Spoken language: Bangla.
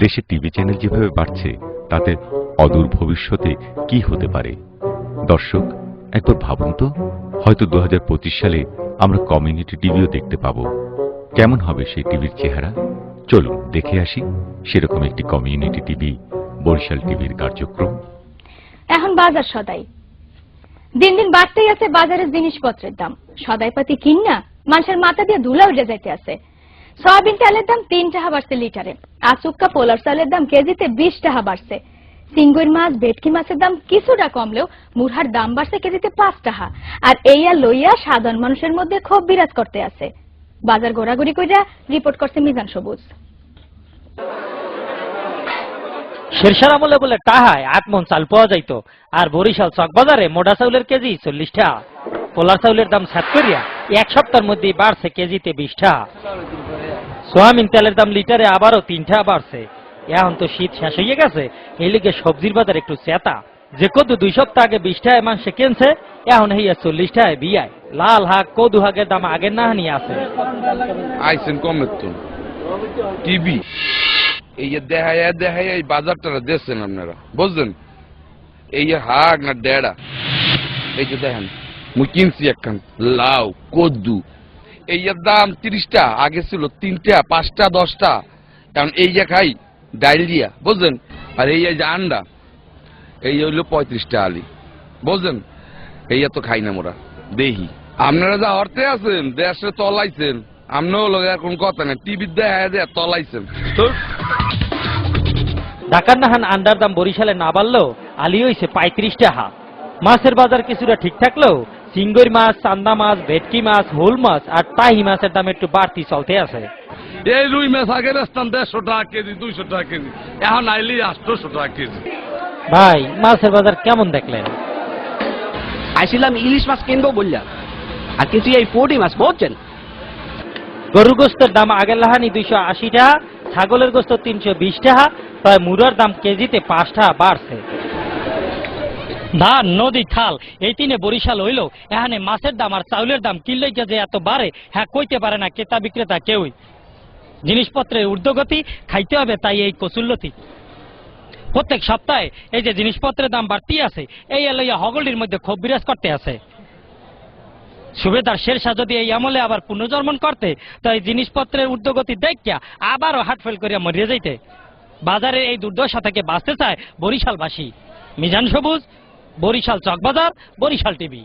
দেশে টিভি চ্যানেল যেভাবে বাড়ছে তাতে অদূর ভবিষ্যতে কি হতে পারে? দর্শক, একবার ভাবুন তো, হয়তো 2025 সালে আমরা কমিউনিটি টিভিও দেখতে পাবো। কেমন হবে সেই টিভির চেহারা? চলুন দেখে আসি সেরকম একটি কমিউনিটি টিভি, বরিশাল টিভির কার্যক্রম। এখন বাজার সদাই দিন দিন বাড়তেই আছে বাজারের জিনিসপত্রের দাম। সদাইপাতি কিনা মানুষের মাথা দিয়ে ধুলা উঠে যাইতে আছে। সয়াবিন তেলের দাম 3 টাকা বাড়ছে লিটারে। আচুক্কা পোলার চালের দাম কেজিতে 20 টাকা বাড়ছে। সিঙ্গুর মাছ, ভেটকি মাছের দাম কিছুটা কমলেও মুরহার দাম বাড়ছে কেজিতে 5 টাকা। আর এইয়া লইয়া সাধারণ মানুষের মধ্যে ক্ষোভ বিরাজ করতে আছে। বাজার ঘোরাঘুরি কইরা রিপোর্ট করছে মিজান সবুজ। শেরশার আমলে বলে টাহায় 8 মণ চাল পাওয়া যাইত, আর বরিশাল চক বাজারে মোটা চাউলের কেজি 40 টাকা। পোলার চাউলের দাম 7 করিয়া 1 সপ্তাহের মধ্যেই বাড়ছে কেজিতে 20 টাকা। সোয়াবিন তেলের দাম লিটারে আবারও 3 টাকা বাড়ছে। এখন তো শীত শেষ হয়ে গেছে, এই লিগে সবজির বাজার একটু চেতা। যে কদু 2 সপ্তাহ আগে 20 টাকায় মাংসে কিনছে, এখন হইয়া 40 টাকায় বিয়ায়। লাল হাক কদু হাগের দাম আগের না হানি আছে। আইসেন কমের তো টিভি এই দেখায় এই বাজারটা দেখছেন আপনারা, বুঝলেন? এই হাগ না ডেড়া, এই যে দেখেন মুই কিনছি একখান লাউ কদ্দু, এই দাম 30 টা, আগে ছিল 3 টা 5 টা 10 টা। কারণ এই যে খাই ডাইলিয়া, বুঝলেন? আর এই যে আন্ডা এই হইলো 35 টা আলি, বুঝলেন? এই তো খাই না মোরা। দেখি আপনারা যা অর্থে আছেন দেশে তলাইছেন, আমরাও লোক কোন কথা নেই, টিভি দেখা যায় তলাইছেন। ঢাকার নাহান আন্ডার দাম বরিশালে না বাড়লেও আলি হইছে 35 টাকা। মাছের বাজার কিছুটা ঠিক থাকলেও চিংড়ি মাছ, চান্দা মাছ, ভেটকি মাছ, হোল মাছ আর টাহি মাছের দাম একটু বাড়তি চলতে আছে। এই রুই মাছ আগের স্থান 150 টাকা কেজি, 200 টাকা কেজি, এখন আইলি 800 টাকা কেজি। ভাই, মাছের বাজার কেমন দেখলেন? আইছিলাম ইলিশ মাছ কিনবো বললাম, আর কিছু এই পোটি মাছ বুঝছেন। গরুর গোস্তের দাম আগের লাহানি 280 টাকা, ছাগলের গোস্ত 320 টাকা, তবে মুরার দাম কেজিতে 5 টাকা বাড়ছে। ধান, নদী, খাল এই তিনে বরিশাল হইল। এখানে মাছের দাম আর চাউলের দাম কিনলে যে এত বাড়ে, হ্যাঁ কইতে পারে না ক্রেতা বিক্রেতা কেউই। জিনিসপত্রের ঊর্ধ্বগতি, খাইতে হবে তাই এই কচুল্লতি। প্রত্যেক সপ্তাহে এই যে জিনিসপত্রের দাম বাড়তি আছে, এই লইয়া হগলির মধ্যে ক্ষোভ বিরাজ করতে আছে। সুবেদার শেরশাহ যদি এই আমলে আবার পুনর্জন্মন করতে, তো এই জিনিসপত্রের ঊর্ধ্বগতি দেখিয়া আবারও হার্টফেল করিয়া মরিয়া যাইতে। বাজারের এই দুর্দশা থেকে বাঁচতে চায় বরিশালবাসী। মিজান সবুজ, বরিশাল চকবাজার, বরিশাল টিভি।